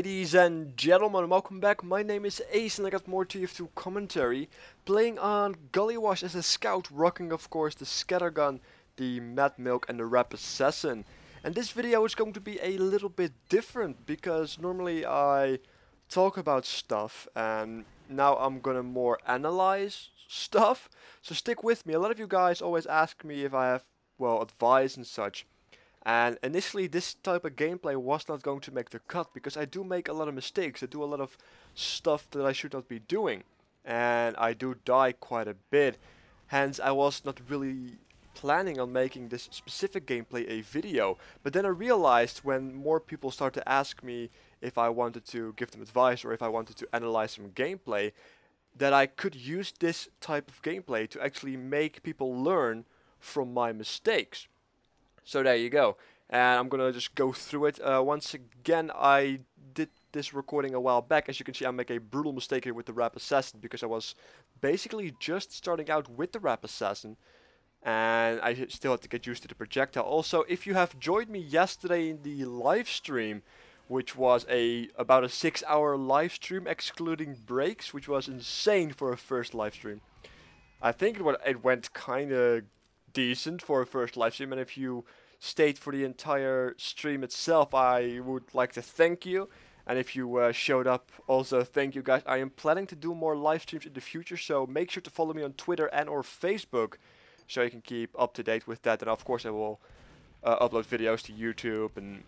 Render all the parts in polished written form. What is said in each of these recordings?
Ladies and gentlemen, welcome back. My name is Ace and I got more TF2 commentary. Playing on Gullywash as a scout, rocking of course the scattergun, the mad milk and the rap assassin. And this video is going to be a little bit different because normally I talk about stuff and now I'm gonna more analyze stuff. So stick with me. A lot of you guys always ask me if I have, well, advice and such. And initially this type of gameplay was not going to make the cut because I do make a lot of mistakes. I do a lot of stuff that I should not be doing. And I do die quite a bit. Hence I was not really planning on making this specific gameplay a video. But then I realized when more people start to ask me if I wanted to give them advice or if I wanted to analyze some gameplay, that I could use this type of gameplay to actually make people learn from my mistakes. So there you go, and I'm gonna just go through it. Once again, I did this recording a while back. As you can see, I make a brutal mistake here with the rap assassin because I was basically just starting out with the rap assassin, and I still had to get used to the projectile. Also, if you have joined me yesterday in the live stream, which was about a 6-hour live stream excluding breaks, which was insane for a first live stream. I think it went kind of decent for a first live stream, and if you stayed for the entire stream itself, I would like to thank you. And if you showed up, also thank you guys. I am planning to do more live streams in the future, so make sure to follow me on Twitter and or Facebook so you can keep up to date with that. And of course I will upload videos to YouTube and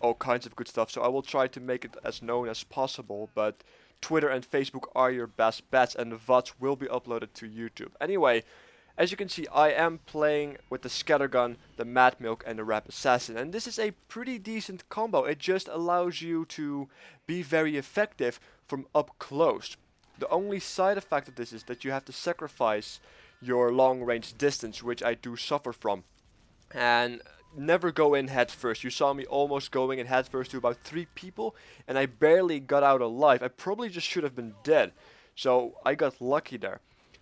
all kinds of good stuff, so I will try to make it as known as possible, but Twitter and Facebook are your best bets, and the VODs will be uploaded to YouTube. Anyway, as you can see, I am playing with the scattergun, the mad milk and the rap assassin, and this is a pretty decent combo. It just allows you to be very effective from up close. The only side effect of this is that you have to sacrifice your long range distance, which I do suffer from. And never go in head first. You saw me almost going in head first to about 3 people, and I barely got out alive. I probably just should have been dead, so I got lucky there.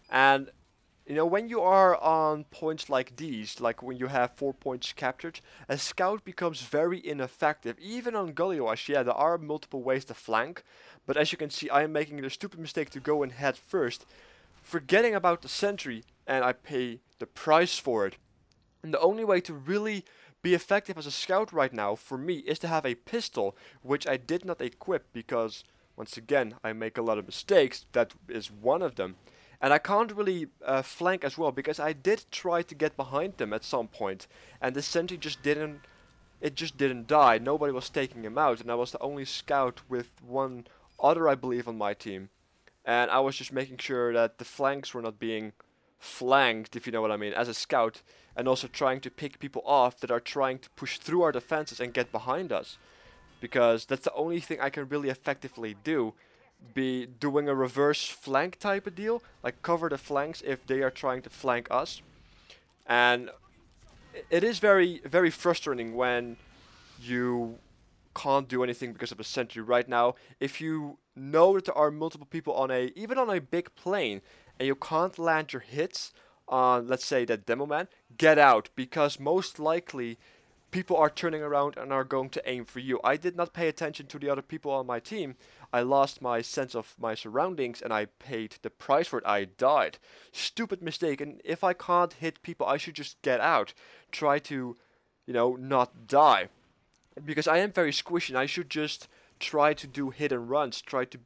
And you know, when you are on points like these, like when you have 4 points captured, a scout becomes very ineffective. Even on Gullywash, yeah, there are multiple ways to flank, but as you can see, I am making the stupid mistake to go in head first, forgetting about the sentry, and I pay the price for it. And the only way to really be effective as a scout right now, for me, is to have a pistol, which I did not equip because, once again, I make a lot of mistakes. That is one of them. And I can't really flank as well because I did try to get behind them at some point, and the sentry just didn't die. Nobody was taking him out, and I was the only scout with one other, I believe, on my team. And I was just making sure that the flanks were not being flanked, if you know what I mean, as a scout, and also trying to pick people off that are trying to push through our defenses and get behind us, because that's the only thing I can really effectively do. Be doing a reverse flank type of deal, like cover the flanks if they are trying to flank us. And it is very, very frustrating when you can't do anything because of a sentry right now. If you know that there are multiple people on even on a big plane, and you can't land your hits on, let's say, that demo man, get out, because most likely people are turning around and are going to aim for you. I did not pay attention to the other people on my team. I lost my sense of my surroundings and I paid the price for it. I died. Stupid mistake. And if I can't hit people, I should just get out. Try to, you know, not die. Because I am very squishy and I should just try to do hit and runs. Trying to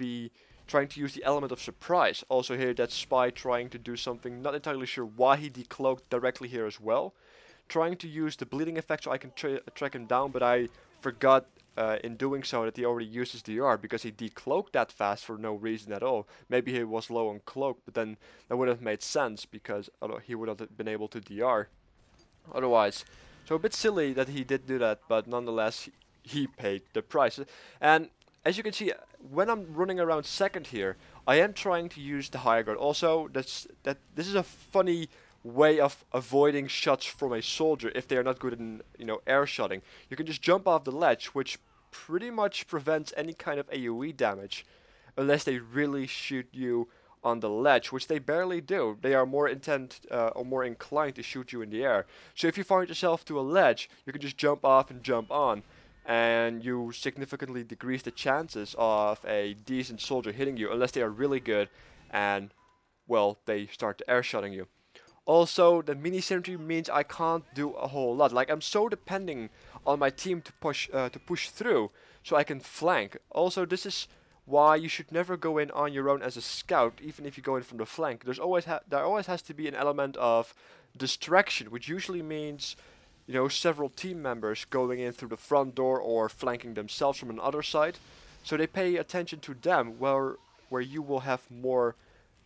use the element of surprise. Also here, that spy trying to do something. Not entirely sure why he decloaked directly here as well. Trying to use the bleeding effect so I can track him down, but I forgot in doing so that he already used his DR because he decloaked that fast for no reason at all. Maybe he was low on cloak, but then that would have made sense because he would have been able to DR otherwise. So a bit silly that he did do that, but nonetheless he paid the price. And as you can see, when I'm running around second here, I am trying to use the higher ground. Also, this is a funny way of avoiding shots from a soldier if they are not good in, you know, air shotting. You can just jump off the ledge, which pretty much prevents any kind of AoE damage, unless they really shoot you on the ledge, which they barely do. They are more intent or more inclined to shoot you in the air. So if you find yourself to a ledge, you can just jump off and jump on, and you significantly decrease the chances of a decent soldier hitting you unless they are really good and, well, they start air-shotting you. Also, the mini sentry means I can't do a whole lot. Like, I'm so depending on my team to push through so I can flank. Also, this is why you should never go in on your own as a scout, even if you go in from the flank. There always has to be an element of distraction, which usually means, you know, several team members going in through the front door or flanking themselves from another side. So they pay attention to them, where you will have more,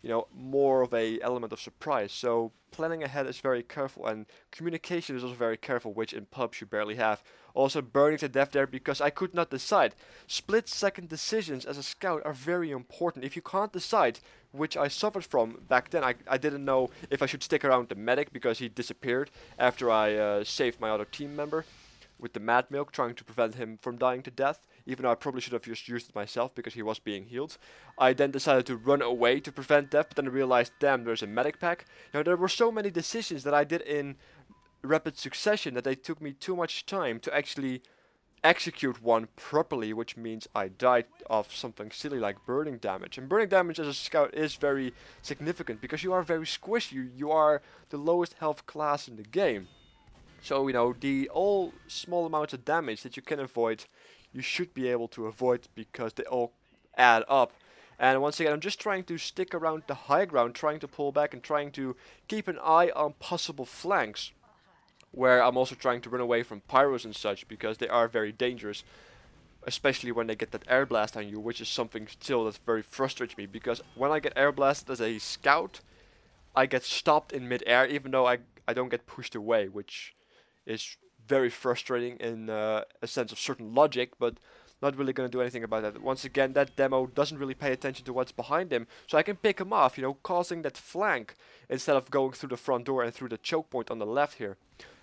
you know, more of a element of surprise. So planning ahead is very careful, and communication is also very careful, which in pubs you barely have. Also burning to death there because I could not decide. Split-second decisions as a scout are very important. If you can't decide, which I suffered from back then, I didn't know if I should stick around the medic because he disappeared after I saved my other team member with the mad milk, trying to prevent him from dying to death, even though I probably should have just used it myself because he was being healed. I then decided to run away to prevent death, but then I realized, damn, there's a medic pack. You know, there were so many decisions that I did in rapid succession that they took me too much time to actually execute one properly, which means I died of something silly like burning damage. And burning damage as a scout is very significant because you are very squishy. You are the lowest health class in the game. So, you know, the all small amounts of damage that you can avoid, you should be able to avoid because they all add up. And once again, I'm just trying to stick around the high ground, trying to pull back and trying to keep an eye on possible flanks, where I'm also trying to run away from pyros and such because they are very dangerous, especially when they get that air blast on you, which is something still that very frustrates me because when I get air blasted as a scout, I get stopped in mid-air even though I don't get pushed away, which is very frustrating in a sense of certain logic, but not really going to do anything about that. Once again, that demo doesn't really pay attention to what's behind him, so I can pick him off, you know, causing that flank instead of going through the front door and through the choke point on the left here.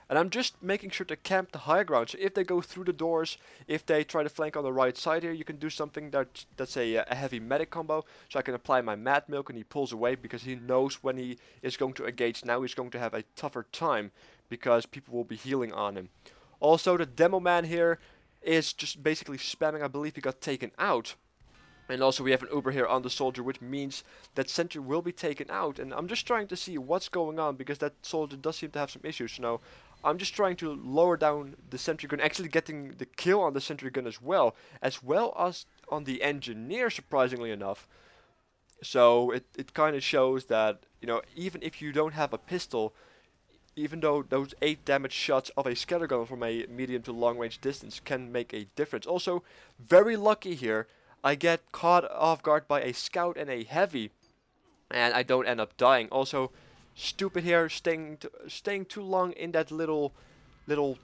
And I'm just making sure to camp the high ground, so if they go through the doors, if they try to flank on the right side here, you can do something that's a heavy medic combo, so I can apply my mad milk and he pulls away because he knows when he is going to engage now he's going to have a tougher time because people will be healing on him. Also, the demo man here is just basically spamming. I believe he got taken out. And also we have an Uber here on the soldier, which means that sentry will be taken out. And I'm just trying to see what's going on because that soldier does seem to have some issues. So I'm just trying to lower down the sentry gun, actually getting the kill on the sentry gun as well as on the engineer, surprisingly enough. So it kind of shows that, you know, even if you don't have a pistol, even though those 8 damage shots of a scattergun from a medium to long range distance can make a difference. Also, very lucky here, I get caught off guard by a scout and a heavy, and I don't end up dying. Also, stupid here, staying too long in that little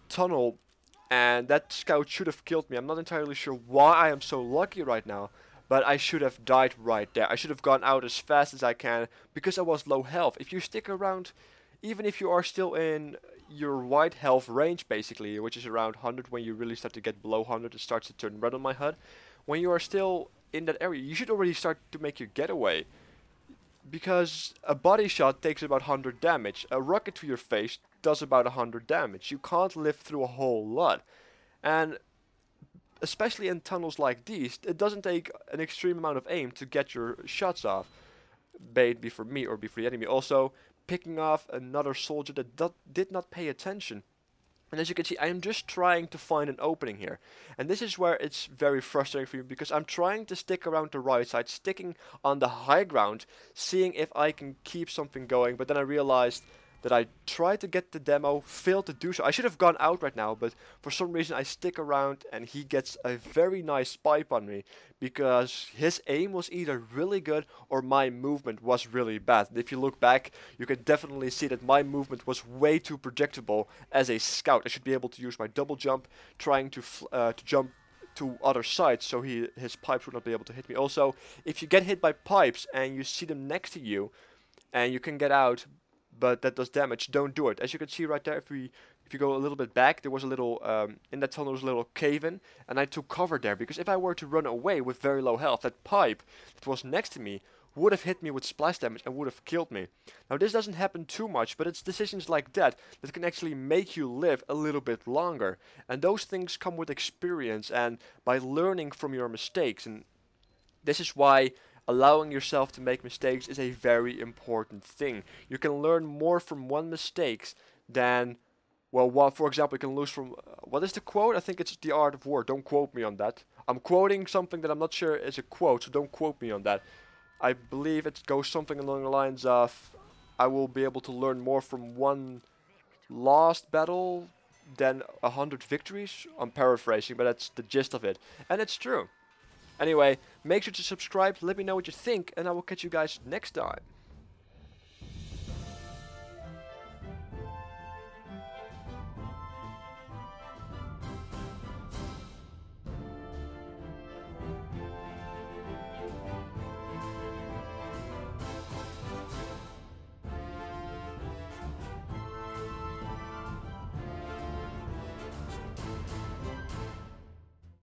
tunnel, and that scout should have killed me. I'm not entirely sure why I am so lucky right now, but I should have died right there. I should have gone out as fast as I can because I was low health. If you stick around, even if you are still in your white health range basically, which is around 100, when you really start to get below 100 it starts to turn red on my HUD. When you are still in that area, you should already start to make your getaway. Because a body shot takes about 100 damage. A rocket to your face does about 100 damage. You can't live through a whole lot. And especially in tunnels like these, it doesn't take an extreme amount of aim to get your shots off. Be it be for me or be for the enemy. Also, picking off another soldier that did not pay attention. And as you can see, I am just trying to find an opening here. And this is where it's very frustrating for me, because I'm trying to stick around the right side, sticking on the high ground, seeing if I can keep something going. But then I realized that I tried to get the demo, failed to do so. I should have gone out right now, but for some reason I stick around and he gets a very nice pipe on me, because his aim was either really good or my movement was really bad. And if you look back, you can definitely see that my movement was way too predictable as a scout. I should be able to use my double jump, trying to jump to other sides so his pipes would not be able to hit me. Also, if you get hit by pipes and you see them next to you and you can get out, but that does damage, don't do it. As you can see right there, if you go a little bit back, there was a little, in that tunnel there was a little cave-in, and I took cover there, because if I were to run away with very low health, that pipe that was next to me would have hit me with splash damage and would have killed me. Now this doesn't happen too much, but it's decisions like that that can actually make you live a little bit longer. And those things come with experience and by learning from your mistakes. And this is why allowing yourself to make mistakes is a very important thing. You can learn more from one mistake than, well, for example, you can lose from, what is the quote? I think it's The Art of War. Don't quote me on that. I'm quoting something that I'm not sure is a quote, so don't quote me on that. I believe it goes something along the lines of, I will be able to learn more from one lost battle than 100 victories. I'm paraphrasing, but that's the gist of it. And it's true. Anyway, make sure to subscribe, let me know what you think, and I will catch you guys next time.